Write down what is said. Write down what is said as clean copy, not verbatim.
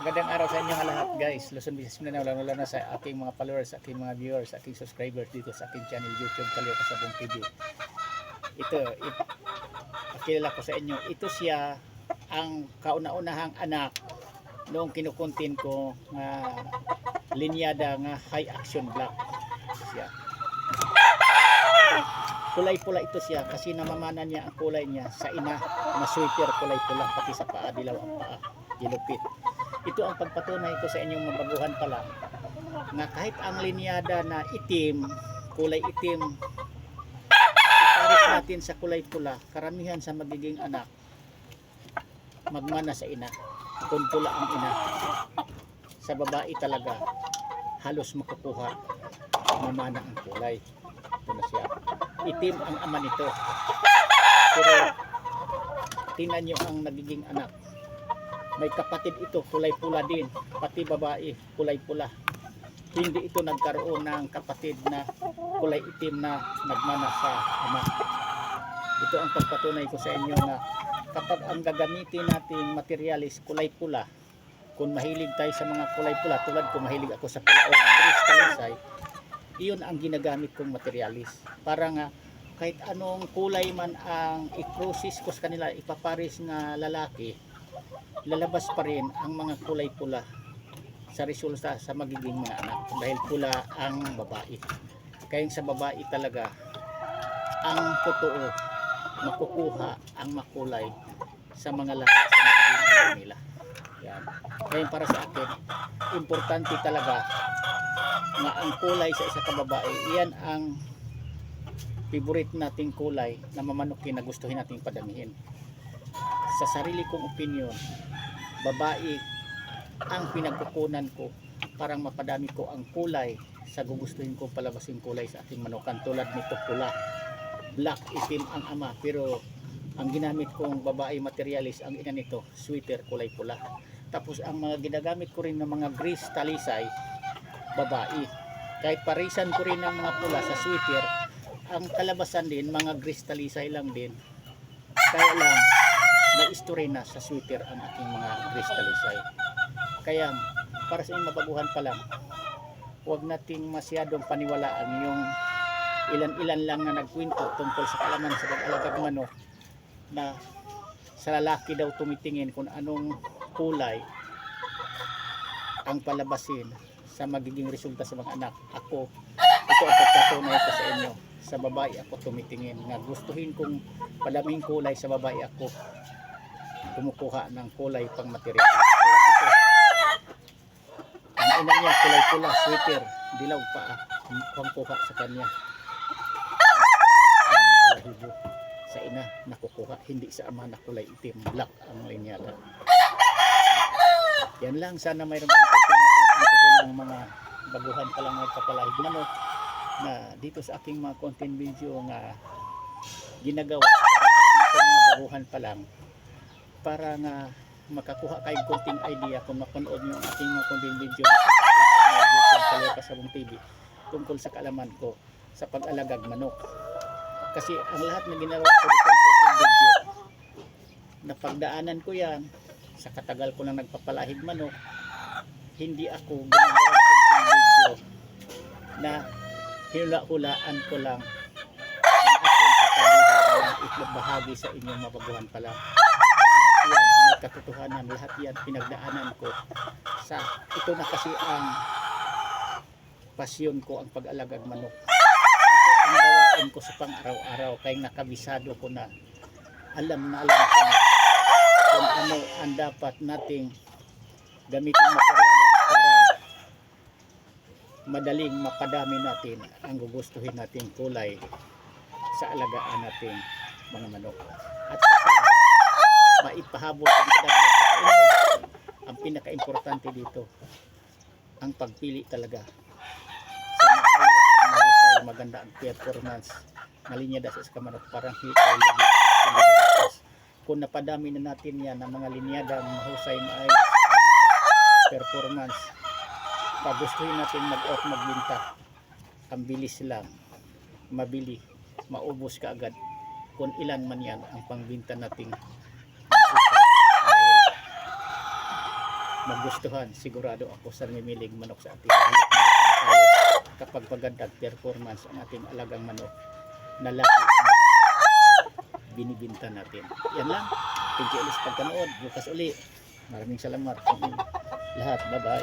Magandang araw sa inyo lahat guys. Luzon, Visayas, Mindanao, lalo na sa aking mga followers, sa aking mga viewers, sa aking subscribers dito sa aking channel YouTube Kalyo Kasabong TV. Ito, kilala ko sa inyo. Ito siya ang kauna-unahang anak noong kinukuntin ko nga linyada nga high action black. Siya. Kulay pula ito siya kasi namamana niya ang kulay niya sa ina na sweater kulay pula pati sa paa, dilaw ang paa, gilupit. Ito ang pagpatunay ko sa inyong mabaguhan pala na kahit ang linyada na itim, kulay itim, ipares natin sa kulay pula, karamihan sa magiging anak magmana sa ina kung pula ang ina. Sa babae talaga halos makukuha mamana ang kulay. Ito na siya, itim ang ama nito, pero tingnan nyo ang nagiging anak. May kapatid ito, kulay pula din, pati babae, kulay pula. Hindi ito nagkaroon ng kapatid na kulay itim na nagmana sa ama. Ito ang pagpatunay ko sa inyo na kapag ang gagamitin natin materialis kulay pula, kung mahilig tayo sa mga kulay pula, tulad ko mahilig ako sa pula o crystalisay, iyon ang ginagamit kong materialis. Para nga kahit anong kulay man ang i-process ko sa kanila, ipaparis na lalaki, lalabas pa rin ang mga kulay pula sa resulta sa magiging mga anak dahil pula ang babae. Kaya sa babae talaga ang totoo makukuha ang makulay sa mga lahi sa magiging anak nila. Yan. Kaya para sa akin importante talaga na ang kulay sa isa ka babae, iyan ang favorite nating kulay na mamanukin na gustuhin nating padamihin. Sa sarili kong opinion, babae ang pinagkukunan ko parang mapadami ko ang kulay sa gugustuhin ko palabasin kulay sa aking manukan. Tulad nito pula, black, itim ang ama, pero ang ginamit kong babae materialis, ang ina nito sweater kulay pula. Tapos ang mga ginagamit ko rin ng mga grease talisay, babae. Kahit parisan ko rin ng mga pula sa sweater, ang kalabasan din mga grease talisay lang din. Kaya lang may story na sa sweater ang aking mga crystalisay. Kaya para sa inyong mabaguhan pa lang, huwag nating masyadong paniwalaan yung ilan-ilan lang na nagkwento tungkol sa kalaman sa pag-alagag manok na sa lalaki daw tumitingin kung anong kulay ang palabasin sa magiging resulta sa mga anak. Ako, ito ang pagkatunay ko sa inyo. Sa babae ako tumitingin na gustuhin kong palaming kulay sa babae ako kumukuha ng kulay pang material. Dito, ang ina niya kulay pula, sweater, dilaw pa ang kuha sa kanya. Ang balahibo sa ina nakukuha, hindi sa ama na kulay itim, black ang linyada. Yan lang, sana mayroon kang matutunan ng mga baguhan pa lang nagpapalahig manok na dito sa aking mga content video nga ginagawa para sa mga baguhan pa lang, para nga makakuha kayo konting idea kung mapanood nyo ang aking mga content video dito sa aking channel YouTube Kalyo Kasabong TV tungkol sa kaalaman ko sa pag-alagag manok. Kasi ang lahat na ginawa ko dito sa content video, napagdaanan ko yan sa katagal ko lang nagpapalahig manok. Hindi ako gumagawa ng content video na hula-hulaan ko lang ang aking kasabihan na itlabahagi sa inyong mabaguhan pala. Lahat yan may katotohanan, lahat yan pinagdaanan ko sa ito na kasi ang pasyon ko, ang pag-alagag manok. Ito ang gawain ko sa pang-araw-araw, kaya nakabisado ko na alam ko na kung ano ang dapat nating gamitin materialis para madaling mapadami natin ang gugustuhin nating kulay sa alagaan nating mga manok. At saka maipahabol ang pinaka-importante dito, ang pagpili talaga sa maayos, mahusay, maganda ang performance na linyada sa manok. Parang kung napadami na natin yan ng mga linyada mahusay, maayos performance, pag gustuhin natin mag-out magbinta, ang bilis lang, mabili, maubos ka agad kung ilan man yan ang pangbinta nating magustuhan. Sigurado ako sa namimilig manok sa ating balik-balikan tayo kapag magandang performance ang ating alagang manok na laki binibinta natin. Yan lang. Thank you ulit sa pagkanood. Bukas uli. Maraming salamat sa lahat. Bye-bye.